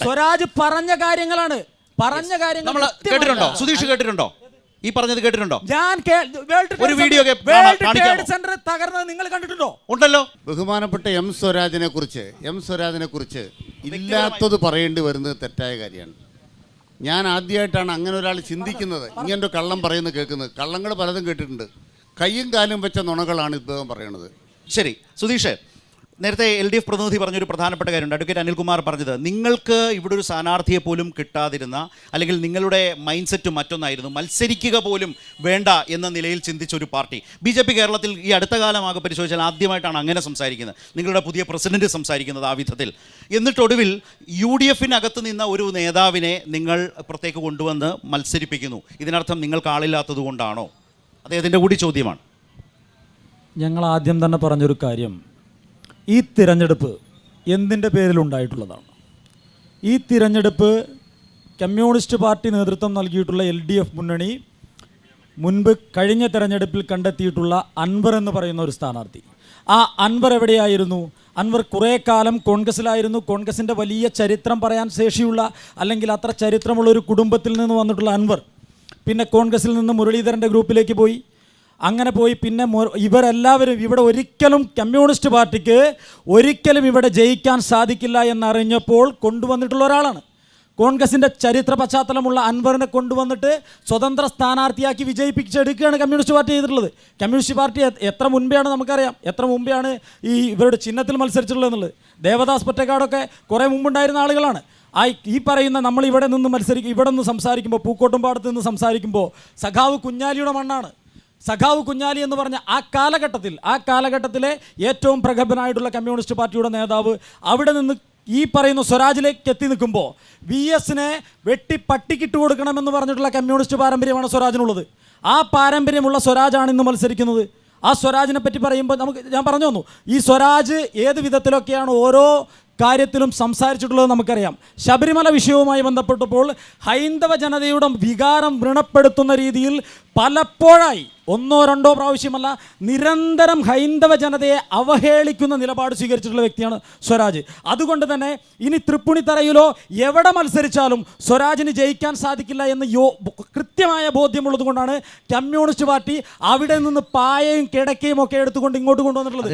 സ്വരാജ് പറഞ്ഞ കാര്യങ്ങളാണ്, പറഞ്ഞ കാര്യങ്ങൾ നമ്മൾ കേട്ടിട്ടുണ്ടോ? സുധീഷ് കേട്ടിട്ടുണ്ടോ? ഈ പറഞ്ഞത് കേട്ടിട്ടുണ്ടോ? ഞാൻ ഒരു വീഡിയോ സെന്റർ തകർന്നത് നിങ്ങൾ കണ്ടിട്ടുണ്ടോ? ഉണ്ടല്ലോ. ബഹുമാനപ്പെട്ട എം സ്വരാജിനെ കുറിച്ച് ഇല്ലാത്തത് പറയേണ്ടി വരുന്നത് തെറ്റായ കാര്യമാണ്. ഞാൻ ആദ്യമായിട്ടാണ് അങ്ങനെ ഒരാൾ ചിന്തിക്കുന്നത്, ഇങ്ങനൊരു കള്ളം പറയുന്നത് കേൾക്കുന്നത്. കള്ളങ്ങൾ പലതും കേട്ടിട്ടുണ്ട്. കയ്യും കാലും വെച്ച നുണകളാണ് ഇദ്ദേഹം പറയുന്നത്. ശരി സുധീഷ്, നേരത്തെ LDF പ്രതിനിധി പറഞ്ഞൊരു പ്രധാനപ്പെട്ട കാര്യമുണ്ട്. അഡ്വക്കേറ്റ് അനിൽകുമാർ പറഞ്ഞത് നിങ്ങൾക്ക് ഇവിടെ ഒരു സ്ഥാനാർത്ഥിയെ പോലും കിട്ടാതിരുന്ന, അല്ലെങ്കിൽ നിങ്ങളുടെ മൈൻഡ് സെറ്റ് മറ്റൊന്നായിരുന്നു, മത്സരിക്കുക പോലും വേണ്ട എന്ന നിലയിൽ ചിന്തിച്ച ഒരു പാർട്ടി BJP കേരളത്തിൽ ഈ അടുത്ത കാലമാകെ പരിശോധിച്ചാൽ ആദ്യമായിട്ടാണ് അങ്ങനെ സംസാരിക്കുന്നത്. നിങ്ങളുടെ പുതിയ പ്രസിഡന്റ് സംസാരിക്കുന്നത് ആ വിധത്തിൽ. എന്നിട്ടൊടുവിൽ UDF-നകത്ത് നിന്ന ഒരു നേതാവിനെ നിങ്ങൾ പുറത്തേക്ക് കൊണ്ടുവന്ന് മത്സരിപ്പിക്കുന്നു. ഇതിനർത്ഥം നിങ്ങൾക്ക് ആളില്ലാത്തത് കൊണ്ടാണോ? അദ്ദേഹത്തിൻ്റെ കൂടി ചോദ്യമാണ്. ഞങ്ങൾ ആദ്യം തന്നെ പറഞ്ഞൊരു കാര്യം, ഈ തിരഞ്ഞെടുപ്പ് എന്തിൻ്റെ പേരിലുണ്ടായിട്ടുള്ളതാണ്? ഈ തിരഞ്ഞെടുപ്പ് കമ്മ്യൂണിസ്റ്റ് പാർട്ടി നേതൃത്വം നൽകിയിട്ടുള്ള LDF മുന്നണി മുൻപ് കഴിഞ്ഞ തിരഞ്ഞെടുപ്പിൽ കണ്ടെത്തിയിട്ടുള്ള അൻവർ എന്ന് പറയുന്ന ഒരു സ്ഥാനാർത്ഥി. ആ അൻവർ എവിടെയായിരുന്നു? അൻവർ കുറേ കാലം കോൺഗ്രസ്സിലായിരുന്നു. കോൺഗ്രസിൻ്റെ വലിയ ചരിത്രം പറയാൻ ശേഷിയുള്ള, അല്ലെങ്കിൽ അത്ര ചരിത്രമുള്ള ഒരു കുടുംബത്തിൽ നിന്ന് വന്നിട്ടുള്ള അൻവർ പിന്നെ കോൺഗ്രസ്സിൽ നിന്ന് മുരളീധരൻ്റെ ഗ്രൂപ്പിലേക്ക് പോയി. അങ്ങനെ പോയി പിന്നെ ഇവരെല്ലാവരും ഇവിടെ ഒരിക്കലും കമ്മ്യൂണിസ്റ്റ് പാർട്ടിക്ക് ഒരിക്കലും ഇവിടെ ജയിക്കാൻ സാധിക്കില്ല എന്നറിഞ്ഞപ്പോൾ കൊണ്ടുവന്നിട്ടുള്ള ഒരാളാണ്. കോൺഗ്രസിൻ്റെ ചരിത്ര പശ്ചാത്തലമുള്ള അൻവറിനെ കൊണ്ടുവന്നിട്ട് സ്വതന്ത്ര സ്ഥാനാർത്ഥിയാക്കി വിജയിപ്പിച്ചെടുക്കുകയാണ് കമ്മ്യൂണിസ്റ്റ് പാർട്ടി ചെയ്തിട്ടുള്ളത്. കമ്മ്യൂണിസ്റ്റ് പാർട്ടി എത്ര മുൻപെയാണ് നമുക്കറിയാം, എത്ര മുമ്പെയാണ് ഈ ഇവരുടെ ചിഹ്നത്തിൽ മത്സരിച്ചിട്ടുള്ളത് എന്നുള്ളത്. ദേവദാസ് പൊറ്റക്കാടൊക്കെ കുറേ മുമ്പുണ്ടായിരുന്ന ആളുകളാണ്. ഈ പറയുന്ന നമ്മൾ ഇവിടെ നിന്ന് സംസാരിക്കുമ്പോൾ, പൂക്കോട്ടുംപാടത്ത് നിന്ന് സംസാരിക്കുമ്പോൾ സഖാവ് കുഞ്ഞാലിയുടെ മണ്ണാണ്. സഖാവ് കുഞ്ഞാലി എന്ന് പറഞ്ഞ ആ കാലഘട്ടത്തിലെ ഏറ്റവും പ്രഗത്ഭനായിട്ടുള്ള കമ്മ്യൂണിസ്റ്റ് പാർട്ടിയുടെ നേതാവ് അവിടെ നിന്ന് ഈ പറയുന്ന സ്വരാജിലേക്ക് എത്തി നിൽക്കുമ്പോൾ VS-നെ വെട്ടി പട്ടിക്കിട്ട് കൊടുക്കണമെന്ന് പറഞ്ഞിട്ടുള്ള കമ്മ്യൂണിസ്റ്റ് പാരമ്പര്യമാണ് സ്വരാജിനുള്ളത്. ആ പാരമ്പര്യമുള്ള സ്വരാജാണ് ഇന്ന് മത്സരിക്കുന്നത്. ആ സ്വരാജിനെ പറ്റി പറയുമ്പോൾ ഞാൻ പറഞ്ഞു തന്നു, ഈ സ്വരാജ് ഏത് വിധത്തിലൊക്കെയാണ് ഓരോ കാര്യത്തിലും സംസാരിച്ചിട്ടുള്ളത് നമുക്കറിയാം. ശബരിമല വിഷയവുമായി ബന്ധപ്പെട്ടപ്പോൾ ഹൈന്ദവ ജനതയുടെ വികാരം വ്രണപ്പെടുത്തുന്ന രീതിയിൽ പലപ്പോഴായി, ഒന്നോ രണ്ടോ പ്രാവശ്യമല്ല, നിരന്തരം ഹൈന്ദവ ജനതയെ അവഹേളിക്കുന്ന നിലപാട് സ്വീകരിച്ചിട്ടുള്ള വ്യക്തിയാണ് സ്വരാജ്. അതുകൊണ്ട് തന്നെ ഇനി തൃപ്പൂണിത്തറയിലോ എവിടെ മത്സരിച്ചാലും സ്വരാജിന് ജയിക്കാൻ സാധിക്കില്ല എന്ന് കൃത്യമായ ബോധ്യമുള്ളത് കൊണ്ടാണ് കമ്മ്യൂണിസ്റ്റ് പാർട്ടി അവിടെ നിന്ന് പായയും കിടക്കയും ഒക്കെ എടുത്തുകൊണ്ട് ഇങ്ങോട്ട് കൊണ്ടുവന്നിട്ടുള്ളത്.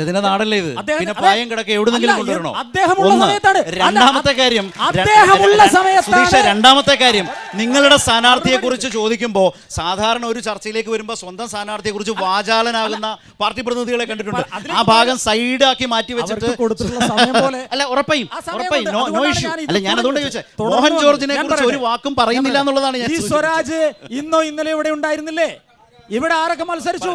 രണ്ടാമത്തെ കാര്യം, നിങ്ങളുടെ സ്ഥാനാർത്ഥിയെ കുറിച്ച് ചോദിക്കുമ്പോൾ സാധാരണ ഒരു ചർച്ചയിലേക്ക് വരുമ്പോൾ സ്വന്തം സ്ഥാനാർത്ഥിയെ കുറിച്ച് വാചാലനാകുന്ന പാർട്ടി പ്രതിനിധികളെ കണ്ടിട്ടുണ്ട്. ആ ഭാഗം സൈഡാക്കി മാറ്റി വെച്ചിട്ട് അല്ല, ഉറപ്പായും നോ ഇഷ്യൂ. അല്ല, ഞാൻ അതുകൊണ്ട് ചോദിച്ചത്, മോഹൻ ജോർജിനെ കുറിച്ച് ഒരു വാക്കും പറയുന്നില്ല എന്നുള്ളതാണ്. ഈ സ്വരാജ് ഇന്നോ ഇന്നലെ ഇവിടെ ഉണ്ടായിരുന്നില്ലേ? ഇവിടെ ആരൊക്കെ മത്സരിച്ചു?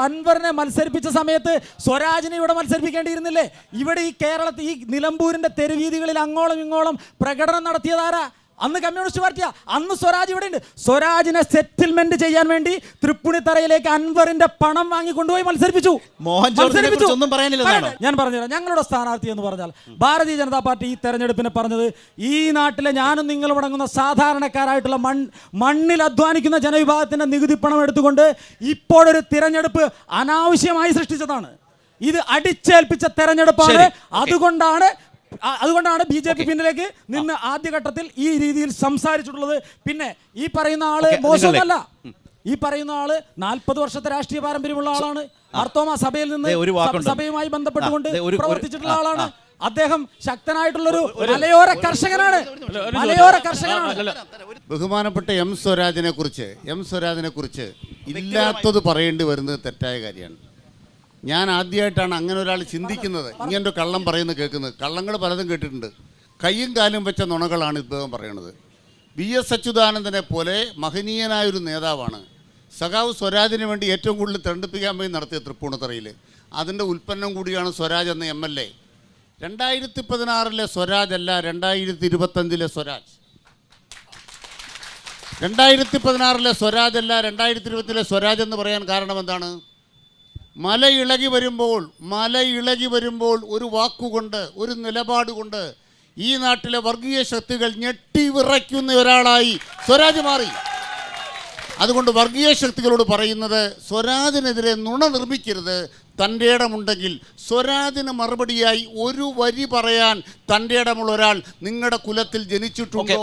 അൻവറിനെ മത്സരിപ്പിച്ച സമയത്ത് സ്വരാജിനെ ഇവിടെ മത്സരിപ്പിക്കേണ്ടിയിരുന്നില്ലേ? ഇവിടെ ഈ കേരളത്തിൽ ഈ നിലമ്പൂരിന്റെ തെരുവീതികളിൽ അങ്ങോളം ഇങ്ങോളം പ്രകടനം നടത്തിയതാരാ? അന്ന് കമ്മ്യൂണിസ്റ്റ് പാർട്ടിയാ. അന്ന് സ്വരാജ് ഇവിടെ ഉണ്ട്. സ്വരാജിനെ സെറ്റിൽമെന്റ് ചെയ്യാൻ വേണ്ടി തൃപ്പൂണിത്തറയിലേക്ക് അൻവറിന്റെ പണം വാങ്ങി കൊണ്ടുപോയി മത്സരിപ്പിച്ചു. ഞാൻ പറഞ്ഞുതരാം. ഞങ്ങളുടെ സ്ഥാനാർത്ഥി എന്ന് പറഞ്ഞാൽ ഭാരതീയ ജനതാ പാർട്ടി ഈ തെരഞ്ഞെടുപ്പിനെ പറഞ്ഞത്, ഈ നാട്ടിലെ ഞാനും നിങ്ങളും അടങ്ങുന്ന സാധാരണക്കാരായിട്ടുള്ള മണ്ണിൽ അധ്വാനിക്കുന്ന ജനവിഭാഗത്തിന്റെ നികുതി പണം എടുത്തുകൊണ്ട് ഇപ്പോഴൊരു തിരഞ്ഞെടുപ്പ് അനാവശ്യമായി സൃഷ്ടിച്ചതാണ്. ഇത് അടിച്ചേൽപ്പിച്ച തെരഞ്ഞെടുപ്പാണ്. അതുകൊണ്ടാണ് BJP പിന്നിലേക്ക് നിന്ന് ആദ്യഘട്ടത്തിൽ ഈ രീതിയിൽ സംസാരിച്ചിട്ടുള്ളത്. പിന്നെ ഈ പറയുന്ന ആള് മോശമല്ല. ഈ പറയുന്ന ആള് 40 വർഷത്തെ രാഷ്ട്രീയ പാരമ്പര്യമുള്ള ആളാണ്. മാർത്തോമാ സഭയിൽ നിന്ന് സഭയുമായി ബന്ധപ്പെട്ടുകൊണ്ട് പ്രവർത്തിച്ചിട്ടുള്ള ആളാണ്. അദ്ദേഹം ശക്തനായിട്ടുള്ളൊരു മലയോര കർഷകനാണ്. ബഹുമാനപ്പെട്ട എം സ്വരാജിനെ കുറിച്ച് ഇല്ലാത്തത് പറയേണ്ടി വരുന്നത് തെറ്റായ കാര്യമാണ്. ഞാൻ ആദ്യമായിട്ടാണ് അങ്ങനെ ഒരാൾ ചിന്തിക്കുന്നത്, ഇങ്ങനൊരു കള്ളം പറയുന്നത് കേൾക്കുന്നത്. കള്ളങ്ങൾ പലതും കേട്ടിട്ടുണ്ട്. കയ്യും കാലും വെച്ച നുണകളാണ് ഇദ്ദേഹം പറയുന്നത്. VS അച്യുതാനന്ദനെ പോലെ മഹനീയനായൊരു നേതാവാണ്. സഖാവ് സ്വരാജിന് വേണ്ടി ഏറ്റവും കൂടുതൽ തെരഞ്ഞെടുപ്പിക്കാൻ വേണ്ടി നടത്തിയ തൃപ്പൂണിത്തറയിൽ. അതിൻ്റെ ഉൽപ്പന്നം കൂടിയാണ് സ്വരാജ് എന്ന MLA. 2016 സ്വരാജ് അല്ല, 2025 സ്വരാജ്. 2016 സ്വരാജ് അല്ല, 2020 സ്വരാജ് എന്ന് പറയാൻ കാരണം എന്താണ്? മല ഇളകി വരുമ്പോൾ ഒരു വാക്കുകൊണ്ട്, ഒരു നിലപാടുകൊണ്ട് ഈ നാട്ടിലെ വർഗീയ ശക്തികൾ ഞെട്ടി വിറയ്ക്കുന്ന ഒരാളായി സ്വരാജ് മാറി. അതുകൊണ്ട് വർഗീയ ശക്തികളോട് പറയുന്നത് സ്വരാജിനെതിരെ നുണ നിർമ്മിക്കരുത്. തൻ്റെ ഇടമുണ്ടെങ്കിൽ സ്വരാജിന് മറുപടിയായി ഒരു വരി പറയാൻ തൻ്റെ ഇടമുള്ള ഒരാൾ നിങ്ങളുടെ കുലത്തിൽ ജനിച്ചിട്ടുണ്ടോ?